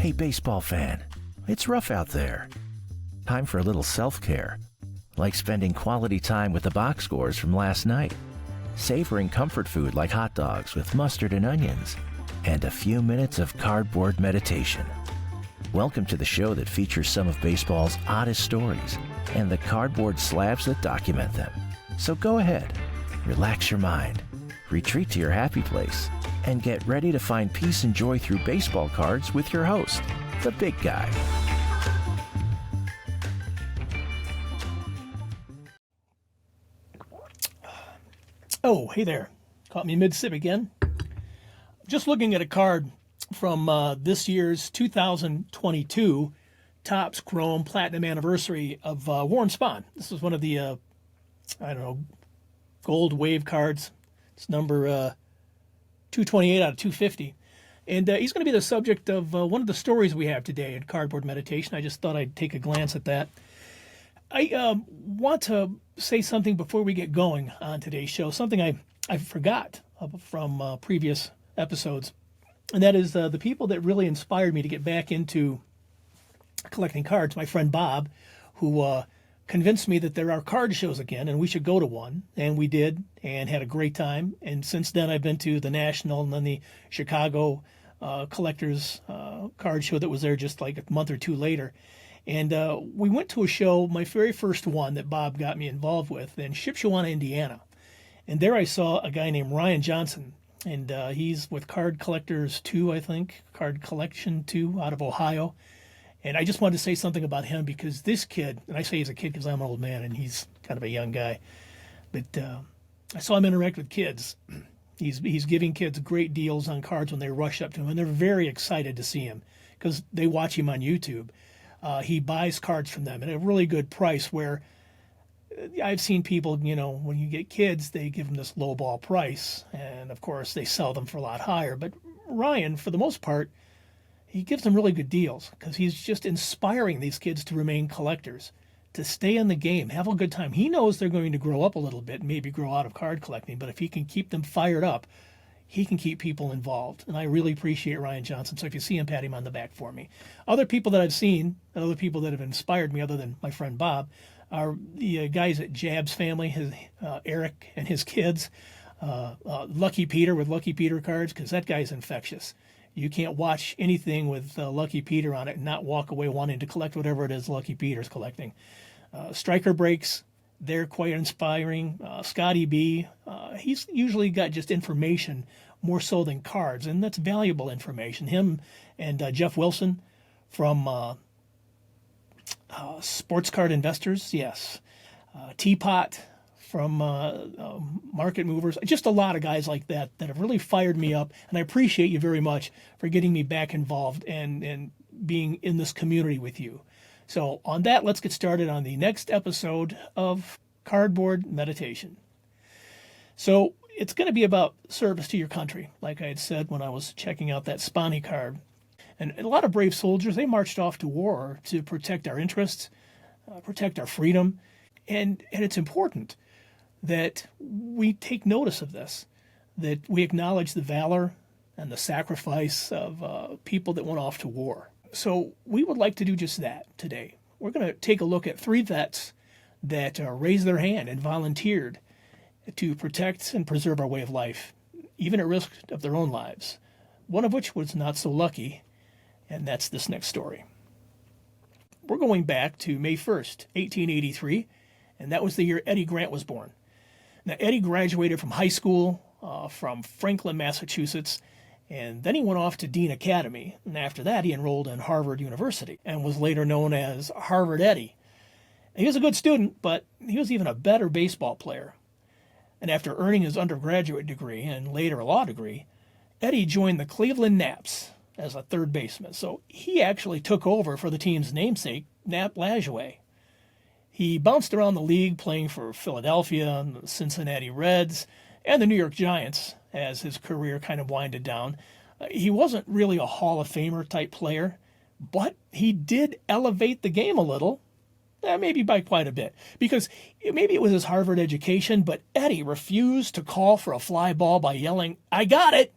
Hey baseball fan, it's rough out there. Time for a little self-care, like spending quality time with the box scores from last night, savoring comfort food like hot dogs with mustard and onions, and a few minutes of cardboard meditation. Welcome to the show that features some of baseball's oddest stories and the cardboard slabs that document them. So go ahead, relax your mind, retreat to your happy place, and get ready to find peace and joy through baseball cards with your host, the big guy. Oh, hey there. Caught me mid-sip again. Just looking at a card from this year's 2022 Topps Chrome Platinum Anniversary of Warren Spahn. This is one of the, gold wave cards. It's number 228 out of 250. And he's going to be the subject of one of the stories we have today in Cardboard Meditation. I just thought I'd take a glance at that. I want to say something before we get going on today's show, something I forgot from previous episodes, and that is the people that really inspired me to get back into collecting cards. My friend Bob, who convinced me that there are card shows again and we should go to one, and we did and had a great time. And since then I've been to the National and then the Chicago Collectors Card Show that was there just like a month or two later. And we went to a show, my very first one that Bob got me involved with, in Shipshewana, Indiana. And there I saw a guy named Ryan Johnson, and he's with Card Collectors 2, I think, Card Collection 2 out of Ohio. And I just wanted to say something about him because this kid, and I say he's a kid because I'm an old man and he's kind of a young guy, but I saw him interact with kids. He's giving kids great deals on cards when they rush up to him, and they're very excited to see him because they watch him on YouTube. He buys cards from them at a really good price, where I've seen people, when you get kids, they give them this low ball price, and of course they sell them for a lot higher. But Ryan, for the most part, he gives them really good deals because he's just inspiring these kids to remain collectors, to stay in the game, have a good time. He knows they're going to grow up a little bit, maybe grow out of card collecting, but if he can keep them fired up, he can keep people involved. And I really appreciate Ryan Johnson. So if you see him, pat him on the back for me. Other people that I've seen, and other people that have inspired me other than my friend Bob, are the guys at Jab's family, Eric and his kids, Lucky Peter with Lucky Peter cards, because that guy's infectious. You can't watch anything with Lucky Peter on it and not walk away wanting to collect whatever it is Lucky Peter's collecting. Striker breaks, they're quite inspiring. Scotty B, he's usually got just information more so than cards, and that's valuable information. Him and Jeff Wilson from Sports Card Investors, yes. Teapot from Market Movers, just a lot of guys like that have really fired me up, and I appreciate you very much for getting me back involved and being in this community with you. So on that, let's get started on the next episode of Cardboard Meditation. So it's going to be about service to your country, like I had said when I was checking out that Spahny card. And a lot of brave soldiers, they marched off to war to protect our interests, protect our freedom, and it's important that we take notice of this, that we acknowledge the valor and the sacrifice of people that went off to war. So we would like to do just that today. We're going to take a look at 3 vets that raised their hand and volunteered to protect and preserve our way of life, even at risk of their own lives, one of which was not so lucky, and that's this next story. We're going back to May 1st, 1883, and that was the year Eddie Grant was born. Now, Eddie graduated from high school from Franklin, Massachusetts, and then he went off to Dean Academy, and after that he enrolled in Harvard University and was later known as Harvard Eddie. He was a good student, but he was even a better baseball player. And after earning his undergraduate degree and later a law degree, Eddie joined the Cleveland Naps as a third baseman. So he actually took over for the team's namesake, Nap Lajoie. He bounced around the league playing for Philadelphia and the Cincinnati Reds and the New York Giants as his career kind of winded down. He wasn't really a Hall of Famer type player, but he did elevate the game a little, maybe by quite a bit, because maybe it was his Harvard education, but Eddie refused to call for a fly ball by yelling, "I got it!"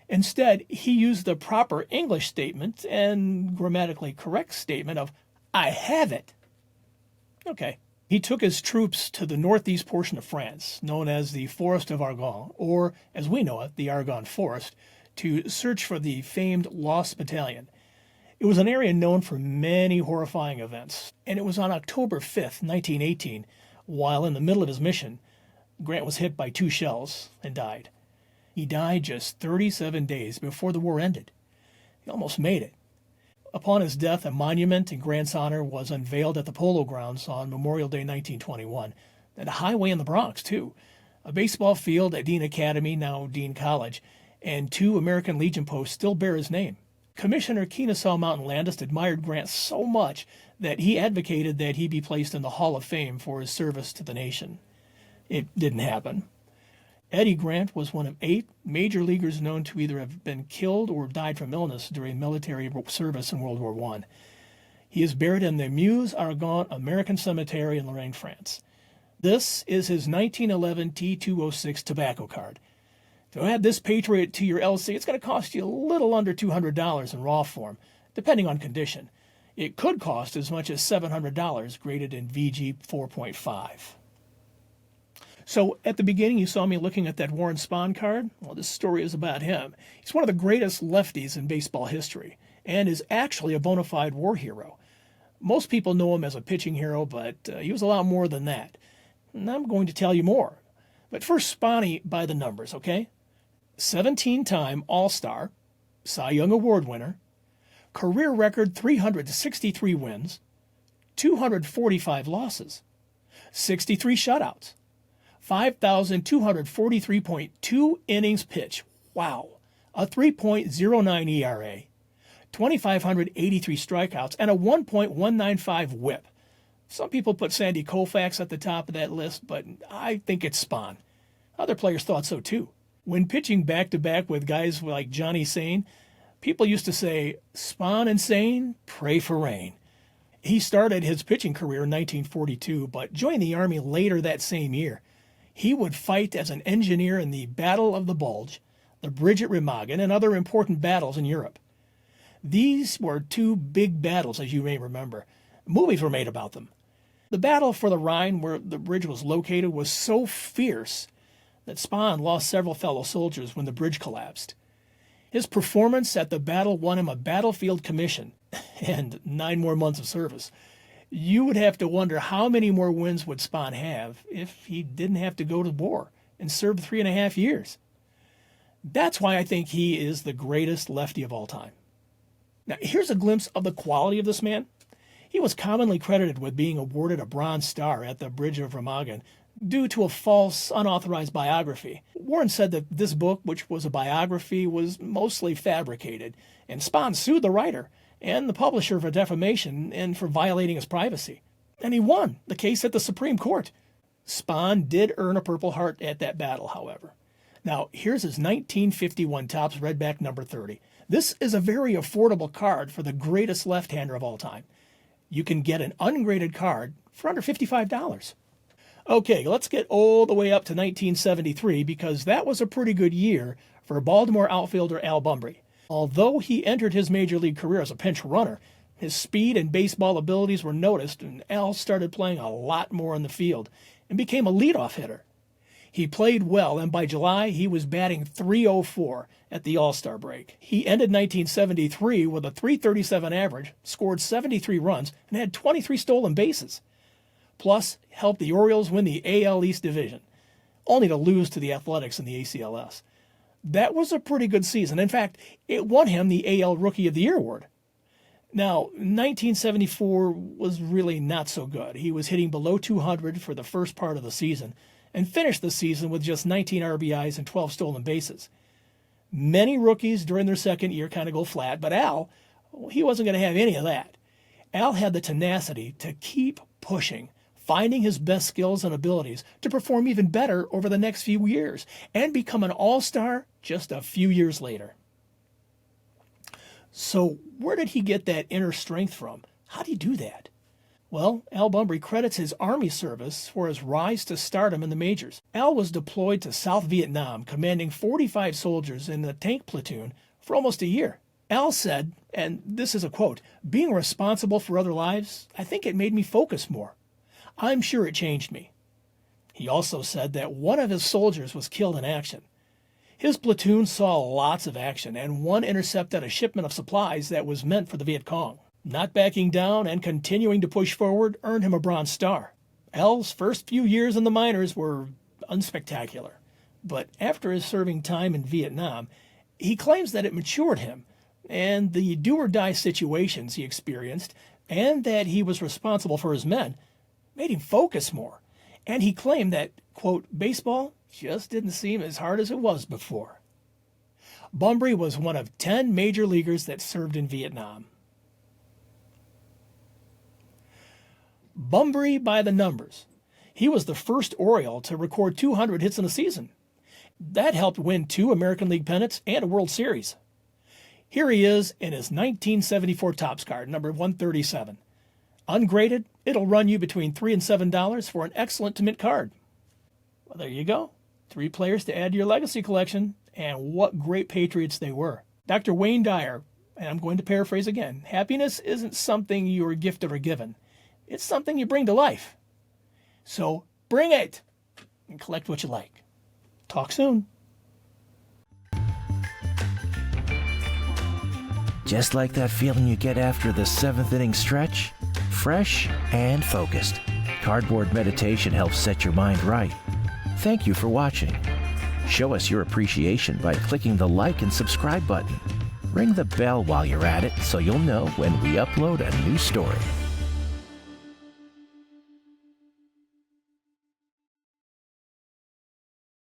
Instead, he used the proper English statement and grammatically correct statement of, I have it. Okay. He took his troops to the northeast portion of France, known as the Forest of Argonne, or as we know it, the Argonne Forest, to search for the famed Lost Battalion. It was an area known for many horrifying events, and it was on October 5th, 1918, while in the middle of his mission, Grant was hit by 2 shells and died. He died just 37 days before the war ended. He almost made it. Upon his death, a monument in Grant's honor was unveiled at the Polo Grounds on Memorial Day 1921, and a highway in the Bronx, too, a baseball field at Dean Academy, now Dean College, and 2 American Legion posts still bear his name. Commissioner Kennesaw Mountain Landis admired Grant so much that he advocated that he be placed in the Hall of Fame for his service to the nation. It didn't happen. Eddie Grant was one of 8 major leaguers known to either have been killed or died from illness during military service in World War I. He is buried in the Meuse-Argonne American Cemetery in Lorraine, France. This is his 1911 T206 tobacco card. To add this Patriot to your LC, it's going to cost you a little under $200 in raw form, depending on condition. It could cost as much as $700 graded in VG 4.5. So at the beginning, you saw me looking at that Warren Spahn card. Well, this story is about him. He's one of the greatest lefties in baseball history and is actually a bona fide war hero. Most people know him as a pitching hero, but he was a lot more than that. And I'm going to tell you more. But first, Spahny by the numbers, okay? 17-time All-Star, Cy Young Award winner, career record 363 wins, 245 losses, 63 shutouts, 5,243.2 innings pitched. Wow. A 3.09 ERA, 2,583 strikeouts, and a 1.195 whip. Some people put Sandy Koufax at the top of that list, but I think it's Spahn. Other players thought so too. When pitching back-to-back with guys like Johnny Sain, people used to say, Spahn and Sain, pray for rain. He started his pitching career in 1942, but joined the Army later that same year. He would fight as an engineer in the Battle of the Bulge, the Bridge at Remagen, and other important battles in Europe. These were 2 big battles, as you may remember. Movies were made about them. The battle for the Rhine, where the bridge was located, was so fierce that Spahn lost several fellow soldiers when the bridge collapsed. His performance at the battle won him a battlefield commission and 9 more months of service. You would have to wonder how many more wins would Spahn have if he didn't have to go to war and serve 3.5 years. That's why I think he is the greatest lefty of all time. Now, here's a glimpse of the quality of this man. He was commonly credited with being awarded a Bronze Star at the Bridge of Remagen due to a false, unauthorized biography. Warren said that this book, which was a biography, was mostly fabricated, and Spahn sued the writer and the publisher for defamation and for violating his privacy. And he won the case at the Supreme Court. Spahn did earn a Purple Heart at that battle, however. Now, here's his 1951 Topps Redback number 30. This is a very affordable card for the greatest left-hander of all time. You can get an ungraded card for under $55. Okay, let's get all the way up to 1973 because that was a pretty good year for Baltimore outfielder Al Bunbury. Although he entered his major league career as a pinch runner, his speed and baseball abilities were noticed, and Al started playing a lot more in the field and became a leadoff hitter. He played well, and by July, he was batting .304 at the All-Star break. He ended 1973 with a .337 average, scored 73 runs, and had 23 stolen bases. Plus, helped the Orioles win the AL East Division, only to lose to the Athletics in the ACLS. That was a pretty good season. In fact, it won him the AL Rookie of the Year award. Now, 1974 was really not so good. He was hitting below 200 for the first part of the season and finished the season with just 19 RBIs and 12 stolen bases. Many rookies during their second year kind of go flat, but Al, he wasn't going to have any of that. Al had the tenacity to keep pushing, finding his best skills and abilities to perform even better over the next few years and become an all-star just a few years later. So where did he get that inner strength from? How did he do that? Well, Al Bunbury credits his Army service for his rise to stardom in the majors. Al was deployed to South Vietnam, commanding 45 soldiers in a tank platoon for almost a year. Al said, and this is a quote, "Being responsible for other lives, I think it made me focus more. I'm sure it changed me." He also said that one of his soldiers was killed in action. His platoon saw lots of action, and one intercepted a shipment of supplies that was meant for the Viet Cong. Not backing down and continuing to push forward earned him a Bronze Star. Al's first few years in the minors were unspectacular, but after his serving time in Vietnam, he claims that it matured him, and the do-or-die situations he experienced, and that he was responsible for his men, made him focus more. And he claimed that, quote, baseball just didn't seem as hard as it was before. Bunbury was one of 10 major leaguers that served in Vietnam. Bunbury by the numbers. He was the first Oriole to record 200 hits in a season. That helped win 2 American League pennants and a World Series. Here he is in his 1974 Topps card, number 137. Ungraded, it'll run you between $3 and $7 for an excellent to mint card. Well, there you go. 3 players to add to your legacy collection, and what great Patriots they were. Dr. Wayne Dyer, and I'm going to paraphrase again, happiness isn't something you are gifted or given. It's something you bring to life. So bring it and collect what you like. Talk soon. Just like that feeling you get after the 7th inning stretch? Fresh and focused. Cardboard meditation helps set your mind right. Thank you for watching. Show us your appreciation by clicking the like and subscribe button. Ring the bell while you're at it so you'll know when we upload a new story.